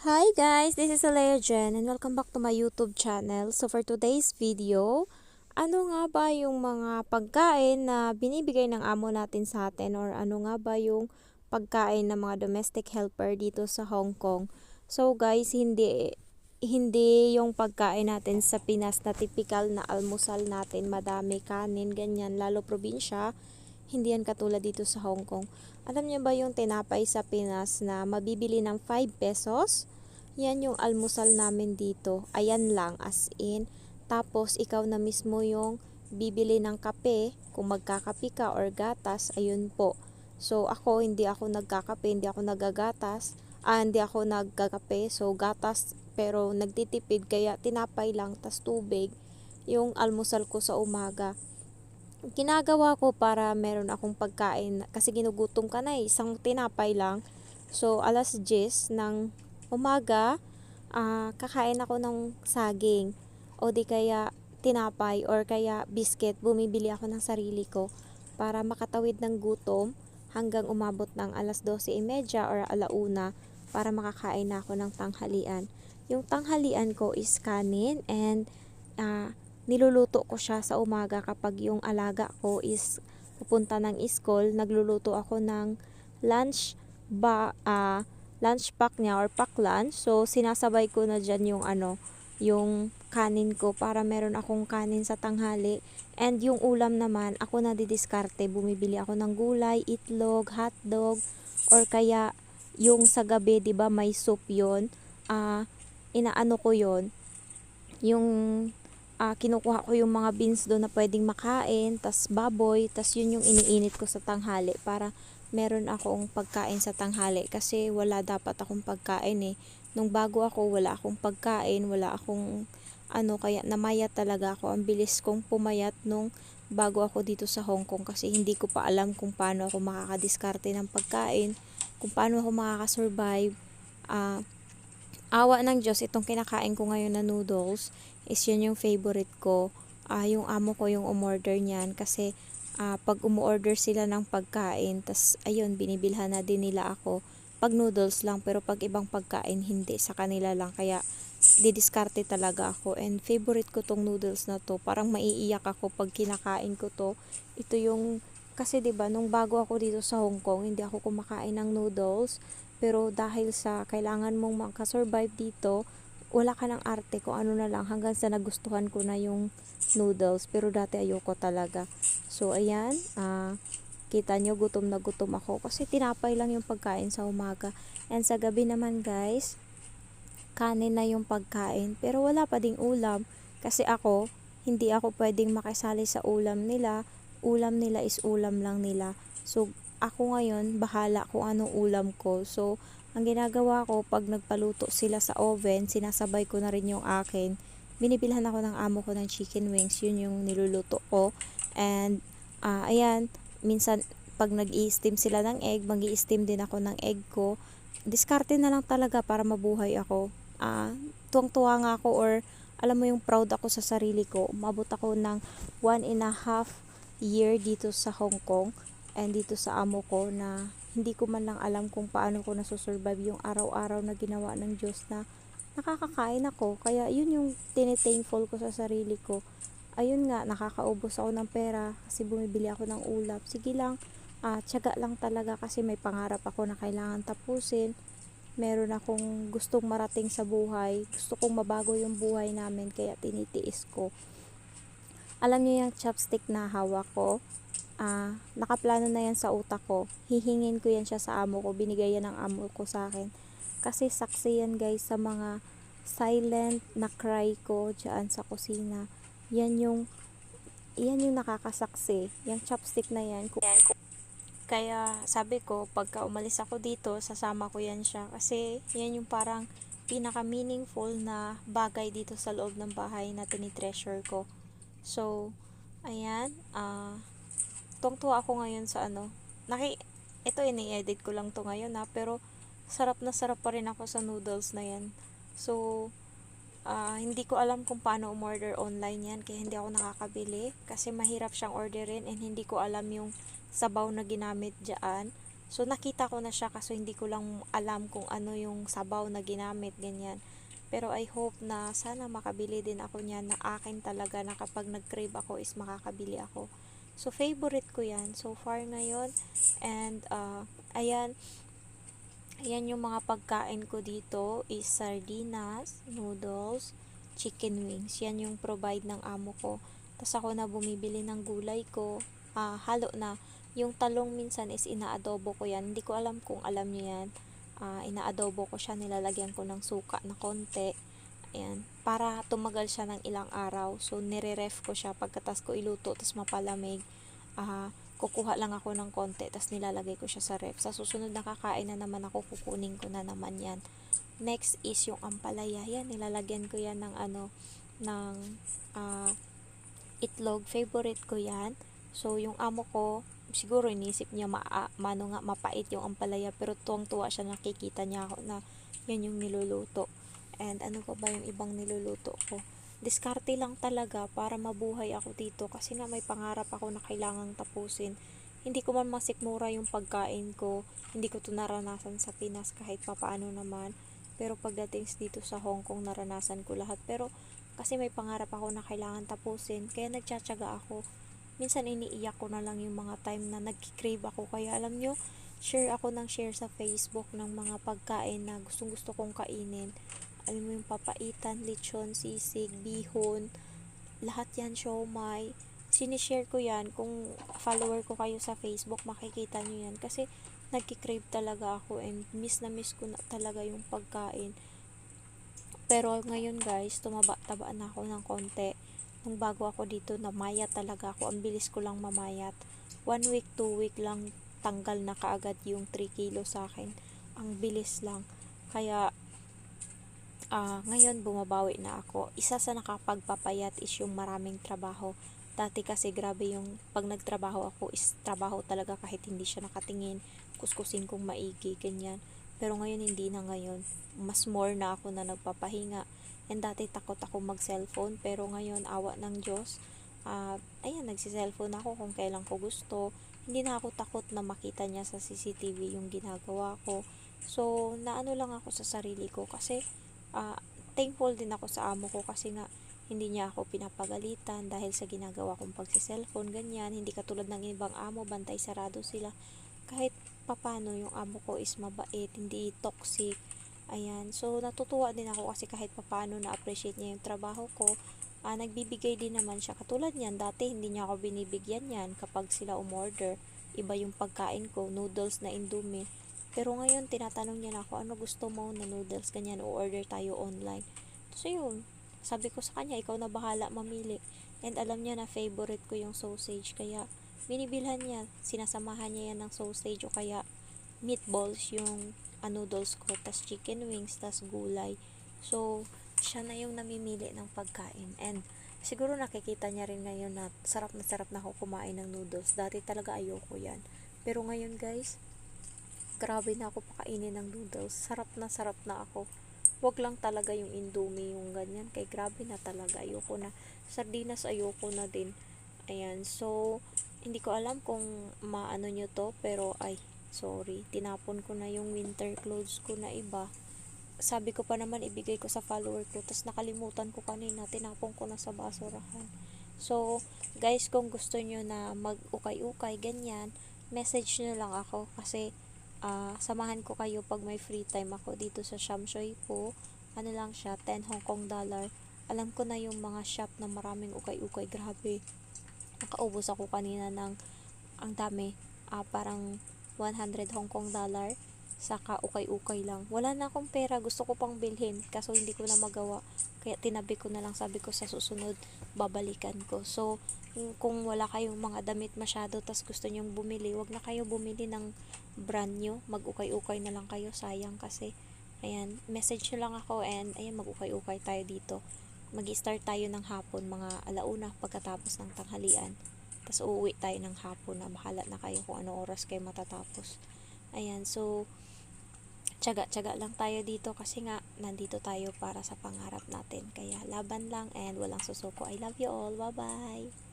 Hi guys, this is Alea Jen and welcome back to my YouTube channel. So for today's video, ano nga ba yung mga pagkain na binibigay ng amo natin sa atin or ano nga ba yung pagkain ng mga domestic helper dito sa Hong Kong? So guys, hindi yung pagkain natin sa Pinas na typical na almusal natin, madami kanin, ganyan, lalo probinsya. Hindi yan katulad dito sa Hong Kong. Alam niyo ba yung tinapay sa Pinas na mabibili ng 5 pesos? Yan yung almusal namin dito. Ayan lang, as in. Tapos, ikaw na mismo yung bibili ng kape. Kung magkakape ka or gatas, ayun po. So, hindi ako nagkakape, hindi ako nagagatas. Hindi ako nagkakape. So, gatas, pero nagtitipid. Kaya, tinapay lang, tas tubig. Yung almusal ko sa umaga ginagawa ko para meron akong pagkain kasi ginugutom ka na isang tinapay lang. So, alas 10 ng umaga, kakain ako ng saging o di kaya tinapay or kaya biscuit, bumibili ako ng sarili ko para makatawid ng gutom hanggang umabot ng alas 12:30 or alauna para makakain na ako ng tanghalian. Yung tanghalian ko is kanin and niluluto ko siya sa umaga kapag yung alaga ko is pupunta ng school. Nagluluto ako ng lunch lunch pack niya or pack lunch. So sinasabay ko na diyan yung kanin ko para meron akong kanin sa tanghali. And yung ulam naman, ako na didiskarte. Bumibili ako ng gulay, itlog, hotdog, or kaya yung sa gabi, 'di ba, may soup 'yon. Inaano ko 'yon, yung kinukuha ko yung mga beans doon na pwedeng makain, tas baboy, tas yun yung iniinit ko sa tanghali para meron akong pagkain sa tanghali kasi wala dapat akong pagkain eh. Nung bago ako, wala akong pagkain, wala akong kaya namayat talaga ako. Ang bilis kong pumayat nung bago ako dito sa Hong Kong kasi hindi ko pa alam kung paano ako makakadiskarte ng pagkain, kung paano ako makakasurvive. Ah, Awa ng Diyos, itong kinakain ko ngayon na noodles is yun yung favorite ko. Yung amo ko yung umorder niyan kasi pag umuorder sila ng pagkain, tas ayun, binibilhan na din nila ako. Pag noodles lang, pero pag ibang pagkain, hindi. Sa kanila lang. Kaya, didiskarte talaga ako. And favorite ko tong noodles na to. Parang maiiyak ako pag kinakain ko to. Ito yung, kasi 'di ba nung bago ako dito sa Hong Kong, hindi ako kumakain ng noodles. Pero dahil sa kailangan mong makasurvive dito, wala ka ng arte kung ano na lang hanggang sa nagustuhan ko na yung noodles. Pero dati ayoko talaga. So, ayan. Kita nyo, gutom na gutom ako. Kasi tinapay lang yung pagkain sa umaga. And sa gabi naman guys, kanin na yung pagkain. Pero wala pa ding ulam. Kasi hindi ako pwedeng makisali sa ulam nila. Ulam nila is ulam lang nila. So, ako ngayon, bahala kung anong ulam ko. So, ang ginagawa ko, pag nagpaluto sila sa oven, sinasabay ko na rin yung akin. Binibilhan ako ng amo ko ng chicken wings. Yun yung niluluto ko. And, ayan, minsan, pag nag-i-steam sila ng egg, mag-i-steam din ako ng egg ko. Diskarte na lang talaga para mabuhay ako. Tuwang-tuwa nga ako, or alam mo yung proud ako sa sarili ko. Umabot ako ng 1.5 year dito sa Hong Kong and dito sa amo ko na hindi ko man lang alam kung paano ko nasusurvive yung araw-araw na ginawa ng Diyos na nakakakain ako. Kaya yun yung tinithankful ko sa sarili ko. Ayun nga, nakakaubos ako ng pera kasi bumibili ako ng ulam. Sige lang, tiyaga lang talaga kasi may pangarap ako na kailangan tapusin. Meron akong gustong marating sa buhay. Gusto kong mabago yung buhay namin kaya tinitiis ko. Alam niyo yung chopstick na hawak ko? Nakaplano na yan sa utak ko. Hihingin ko yan siya sa amo ko. Binigay yan ng amo ko sa akin. Kasi saksi yan guys sa mga silent na cry ko dyan sa kusina. Yan yung, yan yung nakakasaksi. Yung chopstick na yan. Kaya sabi ko, pagka umalis ako dito, sasama ko yan siya. Kasi yan yung parang pinaka-meaningful na bagay dito sa loob ng bahay na tinitreasure ko. So, ayan. Tuwang-tuwa ako ngayon sa ito ini-edit ko lang to ngayon pero sarap na sarap pa rin ako sa noodles na yan. So, hindi ko alam kung paano umorder online yan kaya hindi ako nakakabili kasi mahirap siyang orderin and hindi ko alam yung sabaw na ginamit dyan. So nakita ko na siya kaso hindi ko lang alam kung ano yung sabaw na ginamit, ganyan. Pero I hope na sana makabili din ako niyan, na akin talaga, na kapag nag-crave ako is makakabili ako. So favorite ko yan so far ngayon. And ayan, ayan yung mga pagkain ko dito is sardinas, noodles, chicken wings. Yan yung provide ng amo ko. Tapos ako na bumibili ng gulay ko. Halo na. Yung talong minsan is inaadobo ko yan. Hindi ko alam kung alam niyo yan. Inaadobo ko siya, nilalagyan ko ng suka na konti. Ayan. Para tumagal siya ng ilang araw. So nire-ref ko siya pagkatas ko iluto tapos mapalamig. Kukuha lang ako ng konti tapos nilalagay ko siya sa ref. Sa susunod na kakain na naman ako, kukunin ko na naman yan. Next is yung ampalaya. Yan, nilalagyan ko yan ng ng itlog. Favorite ko yan. So yung amo ko, siguro inisip niya mapait yung ampalaya, pero tuwang-tuwa siya, nakikita niya ako na yan yung niluluto. And ano pa ba yung ibang niluluto ko? Diskarte lang talaga para mabuhay ako dito kasi nga may pangarap ako na kailangang tapusin. Hindi ko man masikmura yung pagkain ko, hindi ko to naranasan sa Pinas kahit papaano naman. Pero pagdating dito sa Hong Kong, naranasan ko lahat. Pero kasi may pangarap ako na kailangan tapusin, kaya nagtsatsaga ako. Minsan iniiyak ko na lang yung mga time na nagki-crave ako. Kaya alam nyo, share ako ng share sa Facebook ng mga pagkain na gustong gusto kong kainin. Alam mo yung papaitan, lechon, sisig, bihon, lahat yan, siomai. Sinishare ko yan. Kung follower ko kayo sa Facebook, makikita nyo yan. Kasi nagki-crave talaga ako and miss na miss ko na talaga yung pagkain. Pero ngayon guys, tumaba-taba na ako ng konti. Nung bago ako dito, namayat talaga ako. Ang bilis ko lang mamayat. 1 week, 2 week lang, tanggal na kaagad yung 3 kilo sa akin. Ang bilis lang. Kaya ngayon bumabawi na ako. Isa sa nakapagpapayat is yung maraming trabaho. Dati kasi grabe yung pag nagtrabaho ako is trabaho talaga kahit hindi siya nakatingin. Kuskusin kong maigi, ganyan. Pero ngayon hindi na ngayon. Mas more na ako na nagpapahinga. And dati takot ako mag-cellphone, pero ngayon awa ng Diyos. Ayan, nagsi-cellphone ako kung kailan ko gusto. Hindi na ako takot na makita niya sa CCTV yung ginagawa ko. So, naano lang ako sa sarili ko kasi thankful din ako sa amo ko kasi nga hindi niya ako pinapagalitan dahil sa ginagawa kong pagsi-cellphone, ganyan. Hindi katulad ng ibang amo, bantay sarado sila. Kahit papano yung amo ko is mabait, hindi toxic. Ayan, so natutuwa din ako kasi kahit papano na-appreciate niya yung trabaho ko. Nagbibigay din naman siya. Katulad niyan, dati hindi niya ako binibigyan yan kapag sila umorder. Iba yung pagkain ko, noodles na Indomie. Pero ngayon, tinatanong niya na ako, ano gusto mo na noodles, ganyan, o order tayo online. So yun, sabi ko sa kanya, ikaw na bahala mamili. And alam niya na favorite ko yung sausage, kaya binibilhan niya, sinasamahan niya yan ng sausage o kaya meatballs yung noodles ko, tas chicken wings, tas gulay. So, siya na yung namimili ng pagkain. And siguro nakikita niya rin ngayon na sarap na ako kumain ng noodles. Dati talaga ayoko yan. Pero ngayon guys, grabe na ako pakainin ng noodles. Sarap na ako. Wag lang talaga yung Indomie, yung ganyan. Kay grabe na talaga. Ayoko na. Sardinas ayoko na din. Ayan. So, hindi ko alam kung maano nyo to. Pero, sorry. Tinapon ko na yung winter clothes ko na iba. Sabi ko pa naman ibigay ko sa follower ko. Tapos nakalimutan ko kanina. Tinapon ko na sa basurahan. So, guys, kung gusto nyo na mag-ukay-ukay, ganyan, message nyo lang ako. Kasi, samahan ko kayo pag may free time ako dito sa Shamshoy po. Ano lang siya, 10 Hong Kong dollar. Alam ko na yung mga shop na maraming ukay-ukay. Grabe. Nakaubos ako kanina ng ang dami. Parang 100 Hong Kong dollar. Saka ukay-ukay lang. Wala na akong pera. Gusto ko pang bilhin. Kaso hindi ko na magawa. Kaya tinabi ko na lang. Sabi ko sa susunod, babalikan ko. So, kung wala kayong mga damit masyado tas gusto nyong bumili, wag na kayo bumili ng brand new. Mag-ukay-ukay na lang kayo. Sayang kasi. Ayan, message nyo lang ako and ayan, mag-ukay-ukay tayo dito. Mag-start tayo ng hapon, mga alauna pagkatapos ng tanghalian. Tapos uuwi tayo ng hapon na bahala na kayo kung ano oras kayo matatapos. Ayan, so tiyaga-tiyaga lang tayo dito kasi nga nandito tayo para sa pangarap natin. Kaya laban lang and walang susuko. I love you all. Bye-bye!